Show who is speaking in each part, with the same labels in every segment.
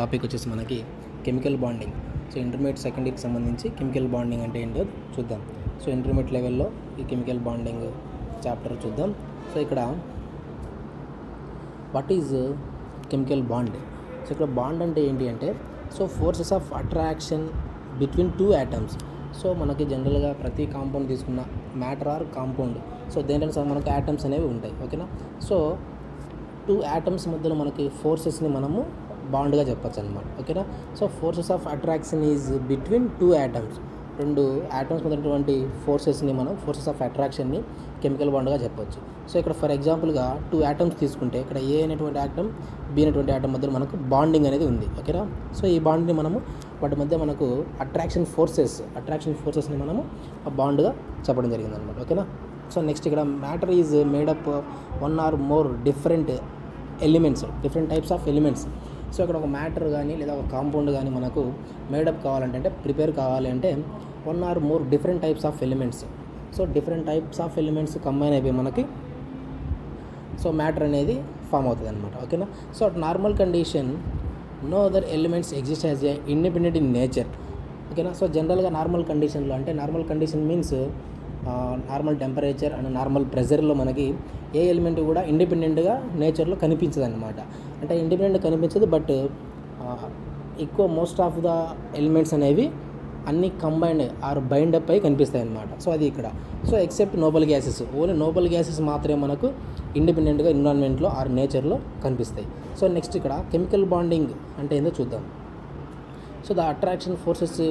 Speaker 1: Topic వచ్చేసి మనకి chemical bonding. So intermediate second ఇయర్కి సంబంధించి కెమికల్ బాండింగ్ అంటే ఏంటో చూద్దాం. సో ఇంటర్మీడియట్ లెవెల్లో ఈ కెమికల్ బాండింగ్ చాప్టర్ చూద్దాం. సో ఇక్కడ what is chemical bond. So ఇక్కడ బాండ్ అంటే ఏంటి అంటే so forces of attraction between two atoms. So మనకి జనరల్గా ప్రతి కాంపౌండ్ తీసుకున్న మ్యాటర్ ఆర్ కాంపౌండ్, సో దేంట్లో మనకు యాటమ్స్ అనేవి ఉంటాయి. ఓకేనా. సో టూ యాటమ్స్ మధ్యలో మనకి ఫోర్సెస్ని మనము బాండ్గా చెప్పచ్చు అనమాట. ఓకేనా. So forces of attraction is between two atoms. రెండు యాటమ్స్ మధ్యటువంటి ఫోర్సెస్ని మనం ఫోర్సెస్ ఆఫ్ అట్రాక్షన్ని కెమికల్ బాండ్గా చెప్పొచ్చు. సో ఇక్కడ ఫర్ ఎగ్జాంపుల్గా టూ యాటమ్స్ తీసుకుంటే ఇక్కడ ఏ అనేటువంటి యాటమ్ బి అనేటువంటి యాటమ్ మధ్యలో మనకు బాండింగ్ అనేది ఉంది. ఓకేనా. సో ఈ బాండ్ని మనము వాటి మధ్య మనకు అట్రాక్షన్ ఫోర్సెస్ని మనము బాండ్గా చెప్పడం జరిగింది అనమాట. ఓకేనా. సో నెక్స్ట్ ఇక్కడ matter is made up one or more different types of elements. So ఇక్కడ ఒక మ్యాటర్ కానీ లేదా ఒక కాంపౌండ్ కానీ మనకు మేడప్ కావాలంటే అంటే ప్రిపేర్ కావాలి అంటే one or more different types of elements. So different types of elements combine అయిపోయి మనకి సో మ్యాటర్ అనేది ఫామ్ అవుతుంది అనమాట. ఓకేనా. So normal condition no other elements exist as a independent in nature. ఓకేనా. సో జనరల్గా నార్మల్ కండిషన్లో అంటే normal condition means normal temperature and normal ప్రెజర్లో మనకి ఏ ఎలిమెంట్ కూడా ఇండిపెండెంట్గా నేచర్లో కనిపించదు అనమాట. అంటే ఇండిపెండెంట్ కనిపించదు, బట్ ఎక్కువ మోస్ట్ ఆఫ్ ద ఎలిమెంట్స్ అనేవి అన్ని కంబైండ్ ఆర్ బైండ్ అప్ అయి కనిపిస్తాయి అన్నమాట. సో అది ఇక్కడ so except noble gases, only noble gases మాత్రమే మనకు ఇండిపెండెంట్గా ఎన్విరాన్మెంట్లో ఆర్ నేచర్లో కనిపిస్తాయి. సో నెక్స్ట్ ఇక్కడ కెమికల్ బాండింగ్ అంటే ఏందో చూద్దాం. So the attraction forces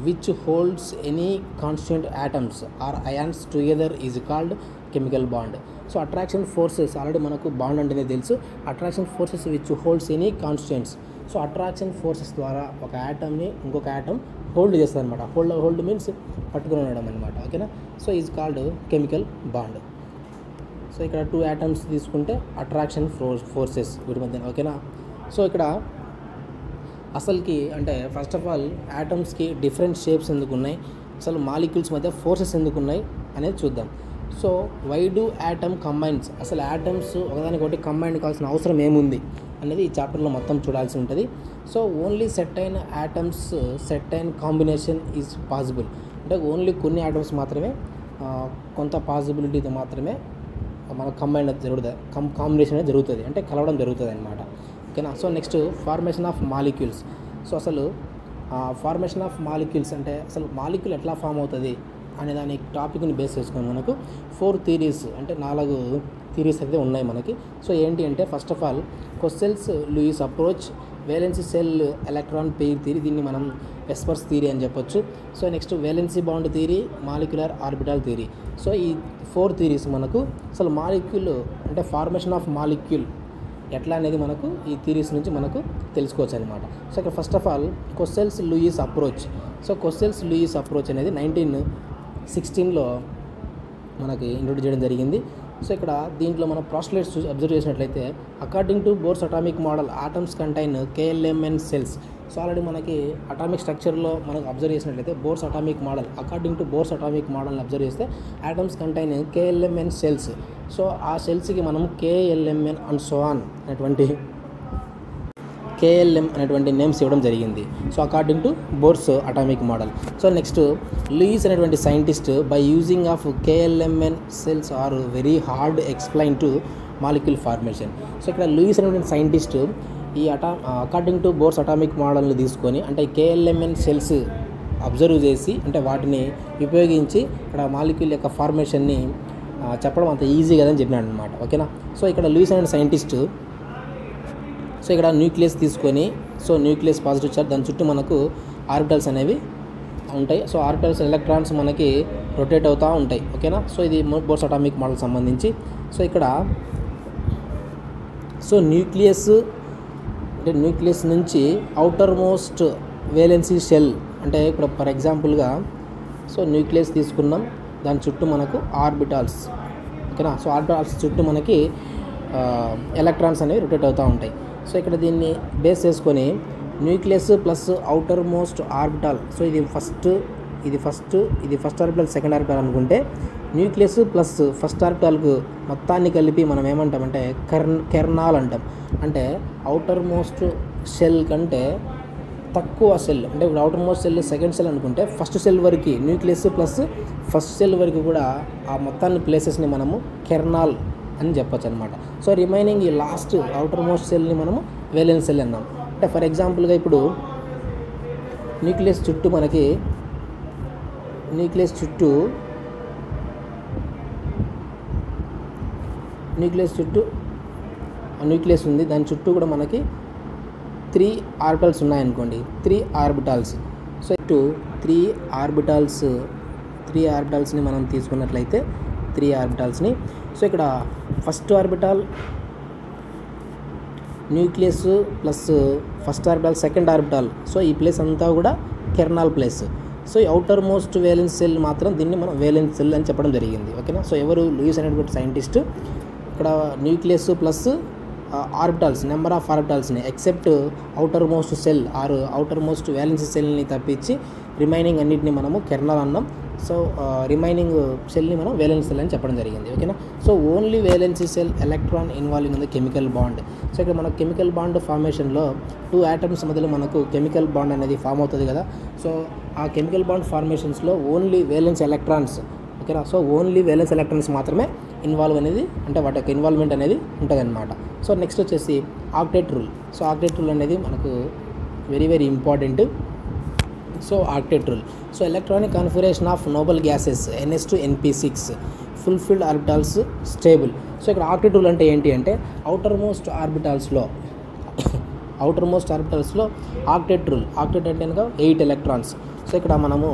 Speaker 1: which holds any constant atoms or ions together is called chemical bond. So attraction forces already మనకు బాండ్ అంటేనే తెలుసు. Attraction forces which holds any constants. So attraction forces ద్వారా ఒక యాటమ్ని ఇంకొక atom hold చేస్తుంది అనమాట. Hold means పట్టుకుని ఉండడం అనమాట. ఓకేనా. So is called chemical bond. So ఇక్కడ టూ యాటమ్స్ తీసుకుంటే అట్రాక్షన్ ఫోర్సెస్ వీటి మధ్య. ఓకేనా. సో ఇక్కడ అసలుకి అంటే ఫస్ట్ ఆఫ్ ఆల్ యాటమ్స్కి డిఫరెంట్ షేప్స్ ఎందుకు ఉన్నాయి, అసలు మాలిక్యూల్స్ మధ్య ఫోర్సెస్ ఎందుకు ఉన్నాయి అనేది చూద్దాం. So why do atom combines, అసలు యాటమ్స్ ఒకదానికొకటి కంబైన్ కావాల్సిన అవసరం ఏముంది అనేది ఈ చాప్టర్లో మొత్తం చూడాల్సి ఉంటుంది. సో ఓన్లీ సెట్ అయిన యాటమ్స్ సెట్ అయిన కాంబినేషన్ ఈజ్ పాసిబుల్. అంటే ఓన్లీ కొన్ని యాటమ్స్ మాత్రమే కొంత పాసిబిలిటీతో మాత్రమే మన కంబైన్ జరుగుతుంది, కాంబినేషన్ అనేది జరుగుతుంది, అంటే కలవడం జరుగుతుంది అనమాట. ఓకేనా. So next formation of molecules. So అసలు ఫార్మేషన్ ఆఫ్ మాలిక్యూల్స్ అంటే అసలు మాలిక్యూల్ ఎట్లా ఫామ్ అవుతుంది అనే దాని టాపిక్ని బేస్ చేసుకొని మనకు 4 థియరీస్ అంటే 4 థియరీస్ అయితే ఉన్నాయి మనకి. సో ఏంటి అంటే first of all Kossel's Lewis approach, valence shell electron pair theory, దీన్ని మనం వెస్పర్స్ థియరీ అని చెప్పొచ్చు. So next valence bond theory, molecular orbital theory. So ఈ 4 థియరీస్ మనకు అసలు మాలిక్యూల్ అంటే ఫార్మేషన్ ఆఫ్ మాలిక్యూల్ ఎట్లా అనేది మనకు ఈ థియరీస్ నుంచి మనకు తెలుసుకోవచ్చు అనమాట. సో ఇక్కడ first of all Kossel's Lewis approach. So Kossel's Lewis approach అనేది 1916లో మనకి ఇంట్రొడ్యూస్ చేయడం జరిగింది. సో ఇక్కడ దీంట్లో మనం ప్రాస్టులేట్స్ అబ్జర్వ్ చేసినట్లయితే according to Bohr's atomic model atoms contain KLMN shells. So already మనకి అటామిక్ స్ట్రక్చర్లో మనకు అబ్జర్వ్ చేసినట్లయితే Bohr's atomic model, according to Bohr's atomic మోడల్ని అబ్జర్వ్ చేస్తే atoms contain KLMN shells. So ఆ సెల్స్కి మనం KLMN అండ్ సో ఆన్ అనేటువంటి KLM అనేటువంటి నేమ్స్ ఇవ్వడం జరిగింది. So according to Bohr's atomic model. So next Lewis అనేటువంటి scientist by using of KLMN shells are very hard explain to molecule formation. So ఇక్కడ Louis అనేటువంటి సైంటిస్ట్ ఈ according to Bohr's atomic మోడల్ని తీసుకొని అంటే KLMN సెల్స్ అబ్జర్వ్ చేసి అంటే వాటిని ఉపయోగించి ఇక్కడ మాలిక్యూల్ యొక్క ఫార్మేషన్ని చెప్పడం అంత ఈజీ కదని చెప్పినాడు అనమాట. ఓకేనా. సో ఇక్కడ లూయిస్ అనే సైంటిస్ట్ సో ఇక్కడ న్యూక్లియస్ తీసుకొని సో న్యూక్లియస్ పాజిటివ్ చార్జ్, దాని చుట్టూ మనకు ఆర్బిటల్స్ అనేవి ఉంటాయి. సో ఆర్బిటల్స్ ఎలక్ట్రాన్స్ మనకి రొటేట్ అవుతూ ఉంటాయి. ఓకేనా. సో ఇది బోర్స్ అటామిక్ మోడల్ సంబంధించి. సో ఇక్కడ సో న్యూక్లియస్ అంటే న్యూక్లియస్ నుంచి అవుటర్ మోస్ట్ వేలెన్సీ షెల్ అంటే ఇప్పుడు ఫర్ ఎగ్జాంపుల్గా సో న్యూక్లియస్ తీసుకున్నాం, దాని చుట్టూ మనకు ఆర్బిటాల్స్. ఓకేనా. సో ఆర్బిటాల్స్ చుట్టూ మనకి ఎలక్ట్రాన్స్ అనేవి రొటేట్ అవుతూ ఉంటాయి. సో ఇక్కడ దీన్ని బేస్ చేసుకొని nucleus plus outer most orbital. So ఇది ఫస్ట్ ఆర్బిటాల్ సెకండ్ ఆర్బిటాల్ అనుకుంటే న్యూక్లియస్ ప్లస్ ఫస్ట్ ఆర్బిటాల్కు మొత్తాన్ని కలిపి మనం ఏమంటామంటే కెర్నాల్ అంటాం. అంటే అవుటర్ మోస్ట్ సెల్ కంటే తక్కువ సెల్, అంటే ఇప్పుడు outer most cell second cell అనుకుంటే ఫస్ట్ సెల్ వరకు న్యూక్లియస్ ప్లస్ ఫస్ట్ సెల్ వరకు కూడా ఆ మొత్తాన్ని ప్లేసెస్ని మనము కెర్నాల్ అని చెప్పొచ్చు అనమాట. సో రిమైనింగ్ ఈ లాస్ట్ అవుటర్ మోస్ట్ సెల్ని మనము వేలెన్స్ సెల్ అన్నాం. అంటే ఫర్ ఎగ్జాంపుల్గా ఇప్పుడు న్యూక్లియస్ చుట్టూ న్యూక్లియస్ ఉంది, దాని చుట్టూ కూడా మనకి 3 ఆర్బిటాల్స్ ఉన్నాయనుకోండి, 3 ఆర్బిటాల్స్. సో ఇటు 3 ఆర్బిటాల్స్ని మనం తీసుకున్నట్లయితే 3 ఆర్బిటాల్స్ని, సో ఇక్కడ first orbital nucleus plus first orbital second orbital, so ఈ ప్లేస్ అంతా కూడా కెర్నాల్ ప్లేస్. సో ఈ అవుటర్ మోస్ట్ వేలెన్స్ సెల్ మాత్రం దీన్ని మనం వేలెన్స్ సెల్ అని చెప్పడం జరిగింది. ఓకేనా. సో ఎవరు లూయిస్ అనేటువంటి సైంటిస్ట్ ఇక్కడ nucleus plus orbitals, number of ఆర్బిటాల్స్ని except outermost shell or outermost valence సెల్ని తప్పించి రిమైనింగ్ అన్నిటిని మనము కెర్నల్ అన్నాం. సో రిమైనింగ్ సెల్ని మనం వేలెన్స్ సెల్ అని చెప్పడం జరిగింది. ఓకేనా. So only valence cell electron involving in the chemical bond. So ఇక్కడ మనకు కెమికల్ బాండ్ ఫార్మేషన్లో 2 ఆటమ్స్ మధ్యలో మనకు కెమికల్ బాండ్ అనేది ఫామ్ అవుతుంది కదా. సో ఆ కెమికల్ బాండ్ ఫార్మేషన్స్లో ఓన్లీ వేలెన్స్ ఎలక్ట్రాన్స్, ఓకేనా. సో ఓన్లీ వేలెన్స్ ఎలక్ట్రాన్స్ మాత్రమే ఇన్వాల్వ్ అనేది, అంటే వాటి యొక్క ఇన్వాల్వ్మెంట్ అనేది ఉంటుంది అనమాట. సో నెక్స్ట్ వచ్చేసి octet rule. So octet rule అనేది మనకు very important. So octet rule, so electronic configuration of noble gases NS2 NP6 fulfilled orbitals stable. So ఇక్కడ ఆక్టేట్ రూల్ అంటే ఏంటి అంటే అవుటర్ మోస్ట్ ఆర్బిటాల్స్లో ఆక్టేట్ రూల్. ఆక్టేట్ అంటే కనుక 8 ఎలక్ట్రాన్స్. సో ఇక్కడ మనము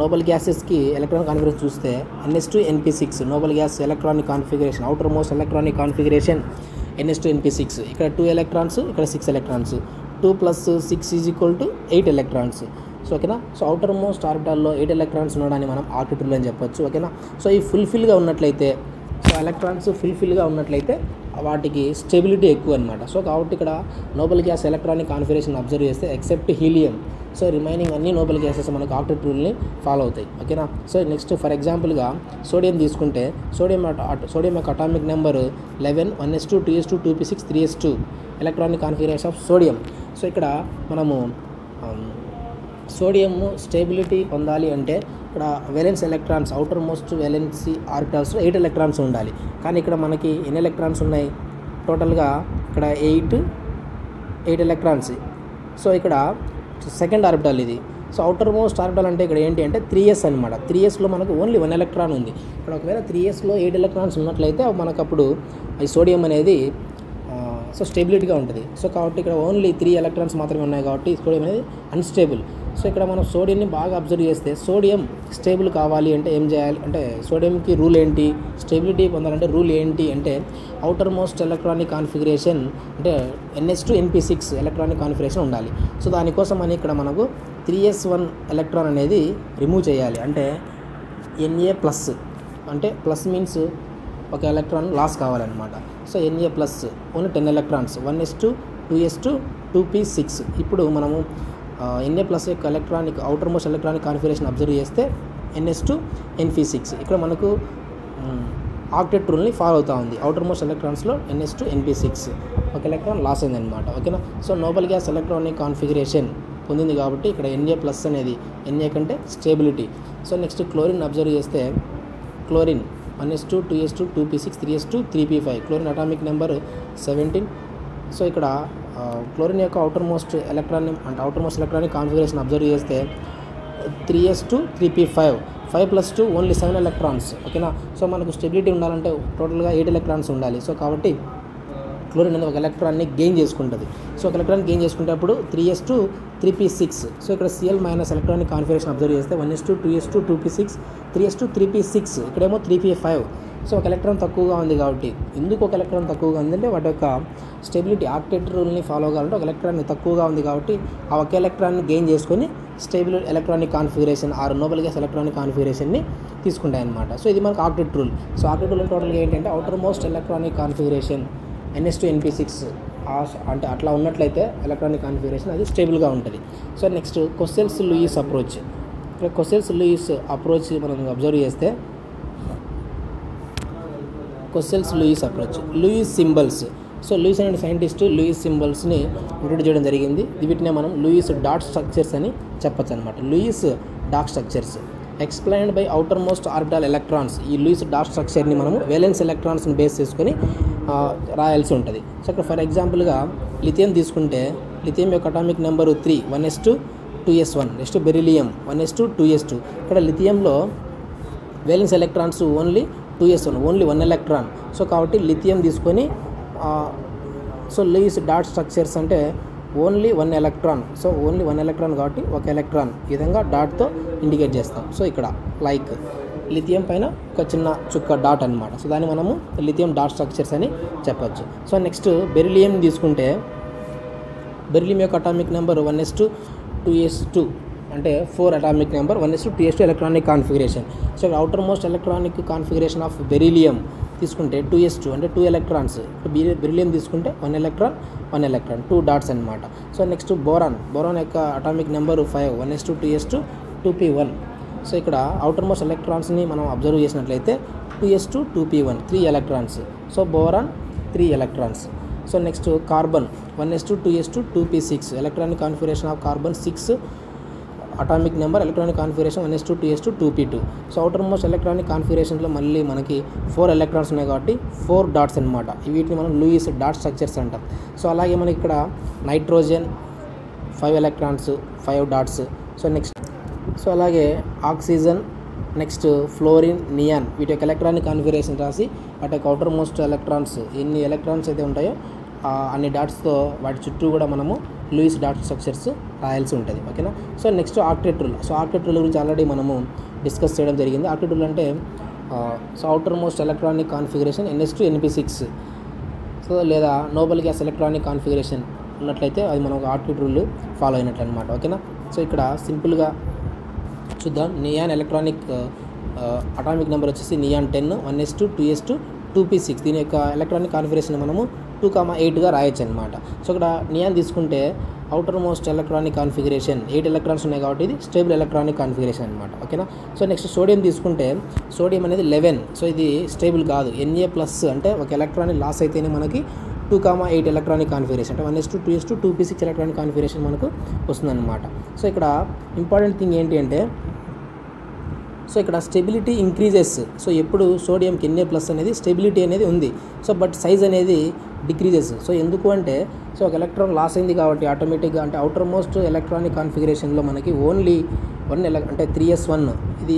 Speaker 1: నోబెల్ గ్యాసెస్కి ఎలక్ట్రానిక్ కాన్ఫిగరేషన్ చూస్తే NS2 NP6 Nobel gas electronic configuration, outer most electronic configuration NS2 NP6. ఇక్కడ 2 ఎలక్ట్రాన్స్, ఇక్కడ 6 ఎలక్ట్రాన్స్. 2 + 6 = 8 ఎలక్ట్రాన్స్. సో ఓకేనా. సో అవుటర్ మోస్ట్ ఆర్బిటాల్లో 8 ఎలక్ట్రాన్స్ ఉండడాన్ని మనం ఆక్టేట్ రూల్ అని చెప్పొచ్చు. ఓకేనా. సో ఈ ఫుల్ఫిల్గా ఉన్నట్లయితే, సో ఎలక్ట్రాన్స్ ఫుల్ఫిల్గా ఉన్నట్లయితే వాటికి స్టెబిలిటీ ఎక్కువ అనమాట. సో కాబట్టి ఇక్కడ noble gas electronic configuration observe చేస్తే ఎక్సెప్ట్ హీలియం, సో రిమైనింగ్ అన్ని నోబెల్ గ్యాసెస్ మనకు ఆక్టేట్ రూల్ని ఫాలో అవుతాయి. ఓకేనా. సో నెక్స్ట్ ఫర్ ఎగ్జాంపుల్గా సోడియం తీసుకుంటే సోడియం యొక్క atomic number 11 1s2 2s2 2p6 3s2 electronic configuration of sodium. So ఇక్కడ మనము సోడియం స్టేబిలిటీ పొందాలి అంటే ఇక్కడ valence electrons, outermost valency ఆర్బిటాల్స్లో 8 ఎలక్ట్రాన్స్ ఉండాలి. కానీ ఇక్కడ మనకి ఎన్ని ఎలక్ట్రాన్స్ ఉన్నాయి టోటల్గా? ఇక్కడ 8 ఎలక్ట్రాన్స్. సో ఇక్కడ సెకండ్ ఆర్బిటాల్ ఇది. సో అవుటర్ మోస్ట్ ఆర్బిటాల్ అంటే ఇక్కడ ఏంటి అంటే 3s అనమాట. 3sలో మనకు ఓన్లీ 1 ఎలక్ట్రాన్ ఉంది. ఇక్కడ ఒకవేళ 3sలో 8 ఎలక్ట్రాన్స్ ఉన్నట్లయితే మనకు అప్పుడు ఈ సోడియం అనేది సో స్టేబిలిటీగా ఉంటుంది. సో కాబట్టి ఇక్కడ ఓన్లీ 3 ఎలక్ట్రాన్స్ మాత్రమే ఉన్నాయి కాబట్టి సోడియం అనేది అన్స్టేబుల్. సో ఇక్కడ మనం సోడియంని బాగా అబ్జర్వ్ చేస్తే సోడియం స్టేబుల్ కావాలి అంటే ఏం చేయాలి అంటే సోడియంకి రూల్ ఏంటి, స్టేబిలిటీ పొందాలంటే రూల్ ఏంటి అంటే అవుటర్ మోస్ట్ ఎలక్ట్రానిక్ కాన్ఫిగరేషన్ అంటే NS2 NP6 ఎలక్ట్రానిక్ కాన్ఫిగరేషన్ ఉండాలి. సో దానికోసం అని ఇక్కడ మనకు 3s1 ఎలక్ట్రాన్ అనేది రిమూవ్ చేయాలి. అంటే Na+, అంటే ప్లస్ మీన్స్ ఒక ఎలక్ట్రాన్ లాస్ కావాలన్నమాట. So Na+ only 10 electrons 1s2 2s2 2p6. ఇప్పుడు మనము Na+ యొక్క electronic outermost electronic configuration observe చేస్తే NS2 NP6 ఇక్కడ మనకు ఆక్టేట్ రూల్ని ఫాలో అవుతూ ఉంది. అవుటర్ మోస్ట్ ఎలక్ట్రాన్స్లో NS2 NP6 ఒక ఎలక్ట్రాన్ లాస్ అయిందనమాట. ఓకేనా. So noble gas electronic configuration పొందింది కాబట్టి ఇక్కడ Na+ అనేది Na కంటే stability. So next chlorine observe చేస్తే chlorine 1s2 2s2 2p6 3s2 3p5 chlorine atomic number 17. So ఇక్కడ క్లోరిన్ యొక్క outermost electronic configuration observe చేస్తే 3s2 3p5 5+2 ఓన్లీ 7 ఎలక్ట్రాన్స్. ఓకేనా. సో మనకు స్టెబిలిటీ ఉండాలంటే టోటల్గా 8 ఎలక్ట్రాన్స్ ఉండాలి. సో కాబట్టి క్లోరిన్ అనేది ఒక ఎలక్ట్రాన్ని గెయిన్ చేసుకుంటుంది. సో ఒక ఎలక్ట్రాన్ గెయిన్ చేసుకునేటప్పుడు 3s2 3p6. సో ఇక్కడ Cl- ఎలక్ట్రానిక్ కాన్ఫిగరేషన్ అబ్జర్వ్ చేస్తే 1s2 2s2 2p6 3s2 3p6 ఇక్కడేమో 3p5. సో ఒక ఎలక్ట్రాన్ తక్కువగా ఉంది కాబట్టి, ఎందుకు ఒక ఎలక్ట్రాన్ తక్కువగా ఉందంటే వాటి యొక్క స్టెబిలిటీ ఆక్టేట్ రూల్ని ఫాలో కావాలంటే ఒక ఎలక్ట్రాన్ తక్కువగా ఉంది కాబట్టి ఆ ఒక ఎలక్ట్రాన్ని గెయిన్ చేసుకొని stable electronic configuration or noble gas electronic కాన్ఫిగరేషన్ని తీసుకుంటాయి అనమాట. సో ఇది మనకు octet rule. So octet rule టోటల్గా ఏంటంటే outer most electronic configuration NS2 NP6 అంటే అట్లా ఉన్నట్లయితే ఎలక్ట్రానిక్ కాన్ఫిగరేషన్ అది స్టేబుల్గా ఉంటుంది. So next Kossel's Lewis approach. ఇక్కడ కొసెల్స్-లూయిస్ అప్రోచ్ మనం అబ్జర్వ్ చేస్తే Kossel's Lewis approach Lewis symbols so Lewis అనే సైంటిస్ట్ లూయిస్ సింబల్స్ని ఇంట్రొడ్యూస్ చేయడం జరిగింది. వీటినే మనం లూయిస్ డాట్ స్ట్రక్చర్స్ అని చెప్పచ్చు అనమాట. Lewis dot structures explained by outermost orbital electrons. ఈ లూయిస్ డాట్ స్ట్రక్చర్ని మనము వేలెన్స్ ఎలక్ట్రాన్స్ని బేస్ చేసుకొని రాయాల్సి ఉంటుంది. సో ఇక్కడ ఫర్ ఎగ్జాంపుల్గా లిథియం తీసుకుంటే లిథియం యొక్క atomic number 3 1s2 2s1. Next beryllium 1s2 2s2. ఇక్కడ లిథియంలో valence electrons only 2s1, only 1 electron. So కాబట్టి లిథియం తీసుకొని సో లూయిస్ డాట్ స్ట్రక్చర్స్ అంటే only 1 electron. So only 1 electron కాబట్టి 1 ఎలక్ట్రాన్ ఈ విధంగా డాట్తో ఇండికేట్ చేస్తాం. సో ఇక్కడ లైక్ లిథియం పైన ఒక చిన్న చుక్క డాట్ అనమాట. సో దాన్ని మనము లిథియం డాట్ స్ట్రక్చర్స్ అని చెప్పచ్చు. సో నెక్స్ట్ బెరిలియం తీసుకుంటే బెరిలియం యొక్క అటామిక్ నెంబర్ 1s2 2s2 అంటే 4 atomic number 1s2 2s2 electronic configuration. So ఇక్కడ outermost electronic configuration of beryllium తీసుకుంటే 2s2 అంటే 2 ఎలక్ట్రాన్స్. బెరిలియం తీసుకుంటే 1 ఎలక్ట్రాన్ 1 ఎలక్ట్రాన్ 2 డాట్స్ అనమాట. సో నెక్స్ట్ బోరాన్ యొక్క atomic number 5 1s2 2s2 2p1. So ఇక్కడ outermost ఎలక్ట్రాన్స్ని మనం అబ్జర్వ్ చేసినట్లయితే 2s2 2p1 3 electrons. So boron 3 electrons. So next carbon 1s2 2s2 2p6 electronic configuration of carbon 6 atomic number electronic configuration 1s2 2s2 2p2. So outermost electronic కాన్ఫిగరేషన్లో మళ్ళీ మనకి 4 electrons ఉన్నాయి కాబట్టి 4 dots అనమాట. వీటిని మనం లూయిస్ డాట్ స్ట్రక్చర్స్ అంటాం. So అలాగే మనకి ఇక్కడ నైట్రోజన్ 5 ఎలక్ట్రాన్స్ 5 డాట్స్. సో అలాగే ఆక్సిజన్ నెక్స్ట్ ఫ్లోరిన్ నియాన్ వీటి యొక్క ఎలక్ట్రానిక్ కాన్ఫిగరేషన్ రాసి వాటి యొక్క అవుటర్ మోస్ట్ ఎలక్ట్రాన్స్ ఎన్ని ఎలక్ట్రాన్స్ అయితే ఉంటాయో అన్ని డాట్స్తో వాటి చుట్టూ కూడా మనము లూయిస్ డాట్ స్ట్రక్చర్స్ రాయాల్సి ఉంటుంది. ఓకేనా. So next octet rule. So octet rule గురించి ఆల్రెడీ మనము డిస్కస్ చేయడం జరిగింది. ఆక్టెట్ రూల్ అంటే so outermost electronic configuration ns2 np6 so లేదా నోబెల్ గ్యాస్ ఎలక్ట్రానిక్ కాన్ఫిగరేషన్ ఉన్నట్లయితే అది మనం ఒక ఆక్టెట్ రూల్ ఫాలో అయినట్లు అనమాట. ఓకేనా. సో ఇక్కడ సింపుల్గా చూద్దాం. నియాన్ ఎలక్ట్రానిక్ అటామిక్ నెంబర్ వచ్చేసి నియాన్ 10 1s2 2s2 2p6. దీని యొక్క ఎలక్ట్రానిక్ కాన్ఫిగరేషన్ మనము 2,8గా రాయొచ్చు అనమాట. సో ఇక్కడ నియాన్ తీసుకుంటే outer most electronic configuration 8 electrons ఉన్నాయి కాబట్టి ఇది స్టేబుల్ ఎలక్ట్రానిక్ కాన్ఫిగరేషన్ అనమాట. ఓకేనా. సో నెక్స్ట్ సోడియం తీసుకుంటే సోడియం అనేది 11. సో ఇది స్టేబుల్ కాదు. Na+ అంటే ఒక ఎలక్ట్రానిక్ లాస్ అయితేనే మనకి 2,8 ఎలక్ట్రానిక్ కాన్ఫిగరేషన్ అంటే 1s2 2s2 2p6 electronic configuration మనకు వస్తుందన్నమాట. సో ఇక్కడ ఇంపార్టెంట్ థింగ్ ఏంటి అంటే సో ఇక్కడ స్టెబిలిటీ ఇంక్రీజెస్. సో ఎప్పుడు సోడియంకి Na+ అనేది స్టెబిలిటీ అనేది ఉంది. సో బట్ సైజ్ అనేది డిక్రీజెస్. సో ఎందుకు అంటే సో ఒక ఎలక్ట్రాన్ లాస్ అయింది కాబట్టి ఆటోమేటిక్గా అంటే అవుటర్ మోస్ట్ ఎలక్ట్రానిక్ కాన్ఫిగరేషన్లో మనకి ఓన్లీ 1 అంటే 3s1 ఇది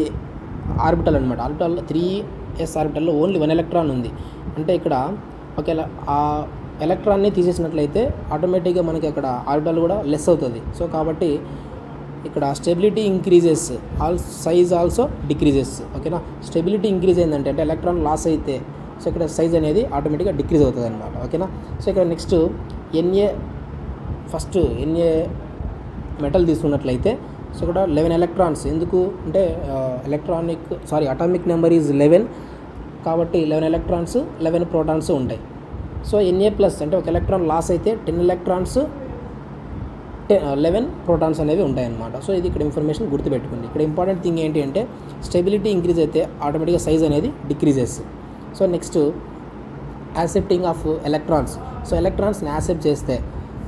Speaker 1: ఆర్బిటల్ అనమాట. ఆర్బిటల్ 3s ఆర్బిటల్లో ఓన్లీ 1 ఎలక్ట్రాన్ ఉంది. అంటే ఇక్కడ ఒక ఆ ఎలక్ట్రాన్ని తీసేసినట్లయితే ఆటోమేటిక్గా మనకి అక్కడ ఆర్బిటల్ కూడా లెస్ అవుతుంది. సో కాబట్టి ఇక్కడ stability increases size also decreases. ఓకేనా. స్టెబిలిటీ ఇంక్రీజ్ అయిందంటే అంటే ఎలక్ట్రాన్ లాస్ అయితే సో ఇక్కడ సైజ్ అనేది ఆటోమేటిక్గా డిక్రీజ్ అవుతుంది అనమాట. ఓకేనా. సో ఇక్కడ నెక్స్ట్ Na మెటల్ తీసుకున్నట్లయితే సో ఇక్కడ 11 ఎలక్ట్రాన్స్. ఎందుకు అంటే అటామిక్ నెంబర్ ఈజ్ 11 కాబట్టి 11 ఎలక్ట్రాన్స్ 11 ప్రోటాన్స్ ఉంటాయి. సో Na+ అంటే ఒక ఎలక్ట్రాన్ లాస్ అయితే 10 ఎలక్ట్రాన్స్ 11 ప్రోటాన్స్ అనేవి ఉంటాయన్నమాట. సో ఇది ఇక్కడ ఇన్ఫర్మేషన్ గుర్తుపెట్టుకోండి. ఇక్కడ ఇంపార్టెంట్ థింగ్ ఏంటి అంటే స్టెబిలిటీ ఇంక్రీజ్ అయితే ఆటోమేటిక్గా సైజ్ అనేది decreases. So next accepting of electrons. So ఎలక్ట్రాన్స్ని యాక్సెప్ట్ చేస్తే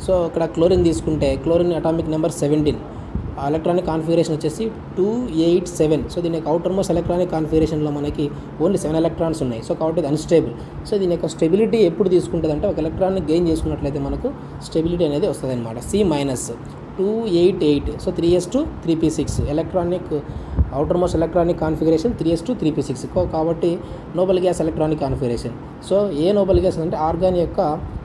Speaker 1: సో ఇక్కడ క్లోరిన్ తీసుకుంటే chlorine atomic number 17 electronic configuration వచ్చేసి 287. సో దీని యొక్క అవుటర్ మోస్ట్ ఎలక్ట్రానిక్ కాన్ఫిగరేషన్లో మనకి ఓన్లీ 7 ఎలక్ట్రాన్స్ ఉన్నాయి. సో కాబట్టి ఇది అన్స్టేబుల్. సో దీని యొక్క స్టెబిలిటీ ఎప్పుడు తీసుకుంటుంది అంటే ఒక ఎలక్ట్రాన్ని గెయిన్ చేసుకున్నట్లయితే మనకు స్టెబిలిటీ అనేది వస్తుంది అనమాట. C- 288. So 3s2 3p6 electronic outermost electronic configuration 3s2 3p6 కాబట్టి noble gas electronic configuration. So ఏ నోబెల్ గ్యాస్ అంటే ఆర్గాన్ యొక్క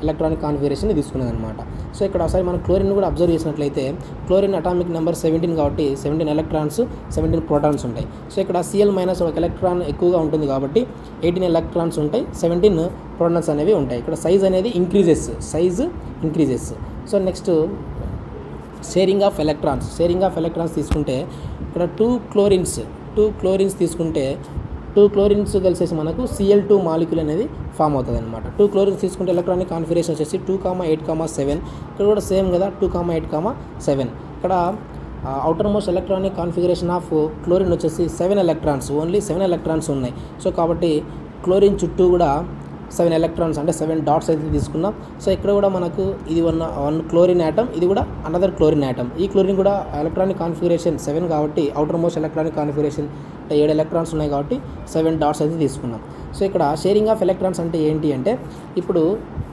Speaker 1: ఎలక్ట్రానిక్ కాన్ఫిగరేషన్ తీసుకున్నది అనమాట. సో ఇక్కడ ఒకసారి మనం క్లోరిన్ కూడా అబ్జర్వ్ చేసినట్లయితే క్లోరిన్ అటామిక్ నెంబర్ 17 కాబట్టి 17 ఎలక్ట్రాన్స్ 17 ప్రోటాన్స్ ఉంటాయి. సో ఇక్కడ Cl- ఒక ఎలక్ట్రాన్ ఎక్కువగా ఉంటుంది కాబట్టి 18 ఎలక్ట్రాన్స్ ఉంటాయి 17 ప్రోటాన్స్ అనేవి ఉంటాయి. ఇక్కడ సైజ్ అనేది increases. So next sharing of electrons తీసుకుంటే ఇక్కడ 2 క్లోరిన్స్ తీసుకుంటే 2 క్లోరిన్స్ కలిసేసి మనకు Cl2 మాలిక్యూల్ అనేది ఫామ్ అవుతుంది అనమాట. 2 క్లోరిన్స్ తీసుకుంటే ఎలక్ట్రానిక్ కాన్ఫిగరేషన్ వచ్చేసి 2,8,7. ఇక్కడ కూడా సేమ్ కదా 2,8,7. ఇక్కడ outermost electronic configuration of chlorine వచ్చేసి 7 ఎలక్ట్రాన్స్ ఓన్లీ 7 ఎలక్ట్రాన్స్ ఉన్నాయి. సో కాబట్టి క్లోరిన్ చుట్టూ కూడా 7 ఎలక్ట్రాన్స్ అంటే 7 డాట్స్ అయితే తీసుకున్నాం. సో ఇక్కడ కూడా మనకు ఇది వన్ క్లోరిన్ యాటమ్, ఇది కూడా అనదర్ క్లోరిన్ యాటమ్. ఈ క్లోరిన్ కూడా ఎలక్ట్రానిక్ కాన్ఫిగరేషన్ 7 కాబట్టి అవుటర్ మోస్ట్ ఎలక్ట్రానిక్ కాన్ఫిగరేషన్ అంటే 7 ఎలక్ట్రాన్స్ ఉన్నాయి కాబట్టి 7 డాట్స్ అయితే తీసుకున్నాం. సో ఇక్కడ షేరింగ్ ఆఫ్ ఎలక్ట్రాన్స్ అంటే ఏంటి అంటే, ఇప్పుడు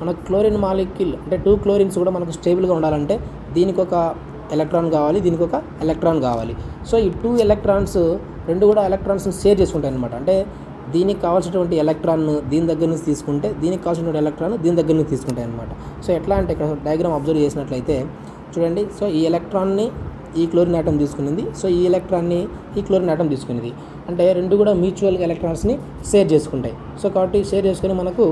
Speaker 1: మనకు క్లోరిన్ మాలిక్యూల్ అంటే 2 క్లోరిన్స్ కూడా మనకు స్టేబుల్గా ఉండాలంటే దీనికి ఒక ఎలక్ట్రాన్ కావాలి, దీనికి ఒక ఎలక్ట్రాన్ కావాలి. సో ఈ 2 ఎలక్ట్రాన్స్ రెండు కూడా ఎలక్ట్రాన్స్ని షేర్ చేసుకుంటాయి అనమాట. అంటే దీనికి కావాల్సినటువంటి ఎలక్ట్రాన్ దీని దగ్గర నుంచి తీసుకుంటే దీనికి కావాల్సినటువంటి ఎలక్ట్రాన్ దీని దగ్గర నుంచి తీసుకుంటాయి అనమాట. సో ఎట్లా అంటే ఇక్కడ డయాగ్రామ్ అబ్జర్వ్ చేసినట్లయితే చూడండి. సో ఈ ఎలక్ట్రాన్ని ఈ క్లోరిన్ ఆటం తీసుకునింది, సో ఈ ఎలక్ట్రాన్ని ఈ క్లోరిన్ ఆటం తీసుకునేది. అంటే రెండు కూడా మ్యూచువల్గా ఎలక్ట్రాన్స్ని షేర్ చేసుకుంటాయి. సో కాబట్టి షేర్ చేసుకుని మనకు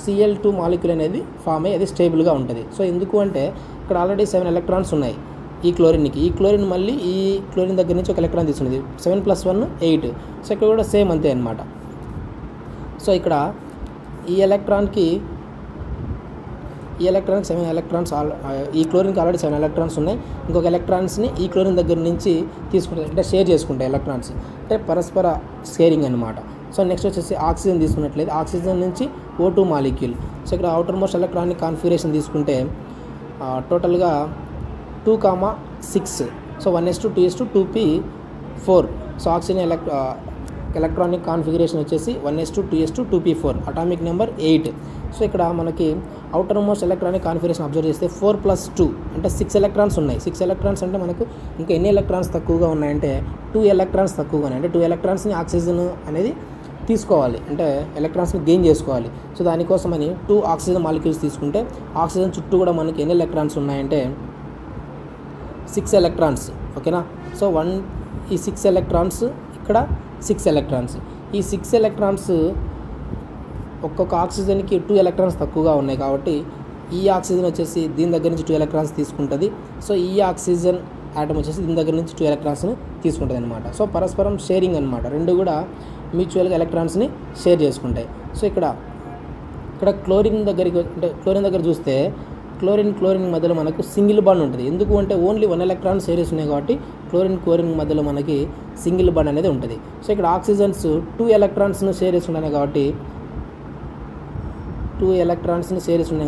Speaker 1: Cl2 మాలిక్యూల్ అనేది ఫామ్ అయ్యి అది స్టేబుల్గా ఉంటుంది. సో ఎందుకు అంటే ఇక్కడ ఆల్రెడీ 7 ఎలక్ట్రాన్స్ ఉన్నాయి ఈ క్లోరిన్కి. ఈ క్లోరిన్ మళ్ళీ ఈ క్లోరిన్ దగ్గర నుంచి ఒక ఎలక్ట్రాన్ తీసుకునేది. 7 + 1 8. సో ఇక్కడ కూడా సేమ్ అంతే అనమాట. సో ఇక్కడ ఈ ఎలక్ట్రాన్కి 7 ఎలక్ట్రాన్స్ ఈ క్లోరిన్కి ఆల్రెడీ 7 ఎలక్ట్రాన్స్ ఉన్నాయి. ఇంకొక ఎలక్ట్రాన్స్ని ఈ క్లోరిన్ దగ్గర నుంచి తీసుకుంటాయి, అంటే షేర్ చేసుకుంటాయి ఎలక్ట్రాన్స్, అంటే పరస్పర షేరింగ్ అనమాట. సో నెక్స్ట్ వచ్చేసి ఆక్సిజన్ తీసుకున్నట్లయితే ఆక్సిజన్ నుంచి O2 మాలిక్యూల్. సో ఇక్కడ అవుటర్ మోస్ట్ ఎలక్ట్రానిక్ కాన్ఫిగరేషన్ తీసుకుంటే టోటల్గా 2,6. So 1s2 2s2 2p4. So oxygen electronic configuration వచ్చేసి 1s2 2s2 2p4, atomic number 8. So ఇక్కడ మనకి outer most electronic configuration observe చేస్తే 4 + 2 అంటే 6 ఎలక్ట్రాన్స్ ఉన్నాయి. 6 ఎలక్ట్రాన్స్ అంటే మనకు ఇంకా ఎన్ని ఎలక్ట్రాన్స్ తక్కువగా ఉన్నాయంటే 2 ఎలక్ట్రాన్స్ తక్కువగా ఉన్నాయి. అంటే 2 ఎలక్ట్రాన్స్ని ఆక్సిజన్ అనేది తీసుకోవాలి, అంటే ఎలక్ట్రాన్స్ని గెయిన్ చేసుకోవాలి. సో దానికోసమని 2 ఆక్సిజన్ మాలిక్యూల్స్ తీసుకుంటే ఆక్సిజన్ చుట్టూ కూడా మనకి ఎన్ని ఎలక్ట్రాన్స్ ఉన్నాయంటే 6 ఎలక్ట్రాన్స్. ఓకేనా. సో ఈ 6 ఎలక్ట్రాన్స్, ఇక్కడ 6 ఎలక్ట్రాన్స్. ఈ 6 ఎలక్ట్రాన్స్ ఒక్కొక్క ఆక్సిజన్కి 2 ఎలక్ట్రాన్స్ తక్కువగా ఉన్నాయి కాబట్టి ఈ ఆక్సిజన్ వచ్చేసి దీని దగ్గర నుంచి 2 ఎలక్ట్రాన్స్ తీసుకుంటుంది. సో ఈ ఆక్సిజన్ ఆటమ్ వచ్చేసి దీని దగ్గర నుంచి 2 ఎలక్ట్రాన్స్ని తీసుకుంటుంది అనమాట. సో పరస్పరం షేరింగ్ అనమాట, రెండు కూడా మ్యూచువల్గా ఎలక్ట్రాన్స్ని షేర్ చేసుకుంటాయి. సో ఇక్కడ క్లోరిన్ దగ్గర చూస్తే క్లోరిన్ మధ్యలో మనకు సింగిల్ బాండ్ ఉంటుంది. ఎందుకు అంటే ఓన్లీ 1 ఎలక్ట్రాన్ షేర్స్ ఉన్నాయి కాబట్టి క్లోరిన్ మధ్యలో మనకి సింగిల్ బాండ్ అనేది ఉంటుంది. సో ఇక్కడ ఆక్సిజన్స్ 2 ఎలక్ట్రాన్స్ని షేర్ చేస్తున్నాయి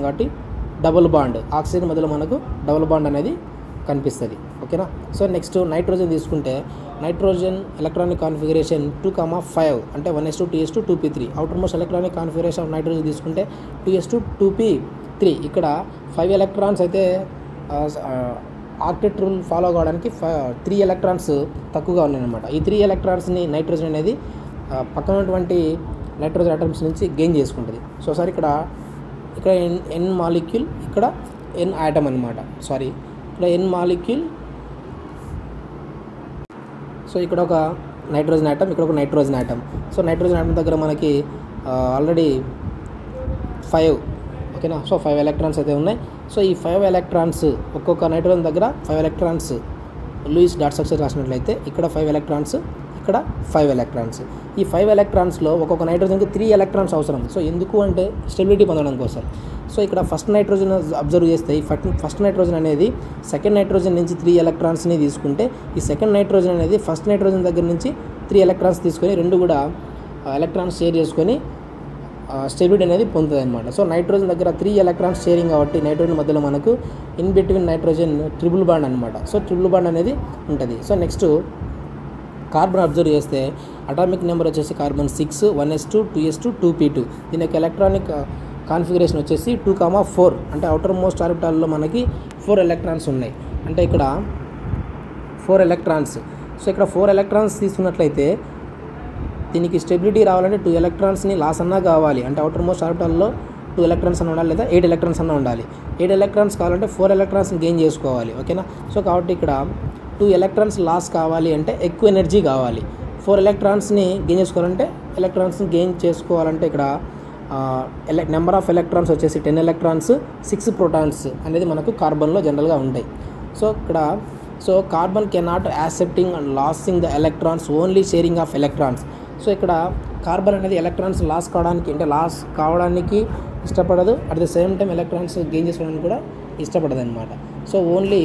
Speaker 1: కాబట్టి డబుల్ బాండ్, ఆక్సిజన్ మధ్యలో మనకు డబుల్ బాండ్ అనేది కనిపిస్తుంది. ఓకేనా. సో నెక్స్ట్ నైట్రోజన్ తీసుకుంటే నైట్రోజన్ ఎలక్ట్రానిక్ కాన్ఫిగరేషన్ 2,5 అంటే 1s2 2s2 2p3. Outer most electronic configuration of nitrogen తీసుకుంటే 2s2 2p3. ఇక్కడ 5 ఎలక్ట్రాన్స్ అయితే ఆక్టెట్ రూల్ ఫాలో కావడానికి 3 ఎలక్ట్రాన్స్ తక్కువగా ఉన్నాయన్నమాట. ఈ 3 ఎలక్ట్రాన్స్ని నైట్రోజన్ అనేది పక్కన ఉన్నటువంటి నైట్రోజన్ ఆటమ్స్ నుంచి గెయిన్ చేసుకుంటుంది. సో సార్ ఇక్కడ N మాలిక్యూల్, ఇక్కడ N ఆటమ్ అనమాట. ఇక్కడ N మాలిక్యూల్. సో ఇక్కడ ఒక నైట్రోజన్ ఆటమ్, ఇక్కడ ఒక nitrogen atom. So nitrogen atom దగ్గర మనకి ఆల్రెడీ 5. ఓకేనా. సో 5 ఎలక్ట్రాన్స్ అయితే ఉన్నాయి. సో ఈ 5 ఎలక్ట్రాన్స్ ఒక్కొక్క నైట్రోజన్ దగ్గర 5 ఎలక్ట్రాన్స్ లూయిస్ డాట్ స్ట్రక్చర్ రాసినట్లయితే ఇక్కడ 5 ఎలక్ట్రాన్స్, ఇక్కడ 5 ఎలక్ట్రాన్స్. ఈ 5 ఎలక్ట్రాన్స్లో ఒక్కొక్క నైట్రోజన్కి 3 ఎలక్ట్రాన్స్ అవసరం. సో ఎందుకు అంటే స్టెబిలిటీ పొందడం కోసం. సో ఇక్కడ ఫస్ట్ నైట్రోజన్ అబ్జర్వ్ చేస్తే ఈ ఫస్ట్ నైట్రోజన్ అనేది సెకండ్ నైట్రోజన్ నుంచి 3 ఎలక్ట్రాన్స్ని తీసుకుంటే ఈ సెకండ్ నైట్రోజన్ అనేది ఫస్ట్ నైట్రోజన్ దగ్గర నుంచి 3 ఎలక్ట్రాన్స్ తీసుకొని రెండు కూడా ఎలక్ట్రాన్స్ షేర్ చేసుకొని స్టెబిలిటీ అనేది పొందుతుంది అనమాట. సో నైట్రోజన్ దగ్గర 3 ఎలక్ట్రాన్స్ షేరింగ్ కాబట్టి నైట్రోజన్ మధ్యలో మనకు in between nitrogen triple bond అనమాట. సో ట్రిపుల్ బాండ్ అనేది ఉంటుంది. సో నెక్స్ట్ కార్బన్ అబ్జర్వ్ చేస్తే అటామిక్ నెంబర్ వచ్చేసి కార్బన్ 6, 1s2 2s2 2p2. దీని యొక్క ఎలక్ట్రానిక్ కాన్ఫిగరేషన్ వచ్చేసి 2,4 అంటే అవుటర్ మోస్ట్ ఆర్బిటాల్లో మనకి 4 ఎలక్ట్రాన్స్ ఉన్నాయి. అంటే ఇక్కడ 4 ఎలక్ట్రాన్స్. సో ఇక్కడ 4 ఎలక్ట్రాన్స్ తీసుకున్నట్లయితే దీనికి స్టెబిలిటీ రావాలంటే 2 ఎలక్ట్రాన్స్ని లాస్ అన్నా కావాలి. అంటే అవుటర్ మోస్ట్ ఆర్బిటాల్లో 2 ఎలక్ట్రాన్స్ అన్న ఉండాలి, లేదా 8 ఎలక్ట్రాన్స్ అన్న ఉండాలి. 8 ఎలక్ట్రాన్స్ కావాలంటే 4 ఎలక్ట్రాన్స్ని గెయిన్ చేసుకోవాలి. ఓకేనా. సో కాబట్టి ఇక్కడ 2 ఎలక్ట్రాన్స్ లాస్ కావాలి అంటే ఎక్కువ ఎనర్జీ కావాలి. 4 ఎలక్ట్రాన్స్ని గెయిన్ చేసుకోవాలంటే గెయిన్ చేసుకోవాలంటే ఇక్కడ నెంబర్ ఆఫ్ ఎలక్ట్రాన్స్ వచ్చేసి 10 ఎలక్ట్రాన్స్, 6 ప్రోటాన్స్ అనేది మనకు కార్బన్లో జనరల్గా ఉంటాయి. So carbon cannot accepting and losing the electrons, only sharing of electrons. So ఇక్కడ కార్బన్ అనేది ఎలక్ట్రాన్స్ లాస్ కావడానికి ఇష్టపడదు, at the same time electrons gain చేసుకోవడానికి కూడా ఇష్టపడదు అనమాట. So only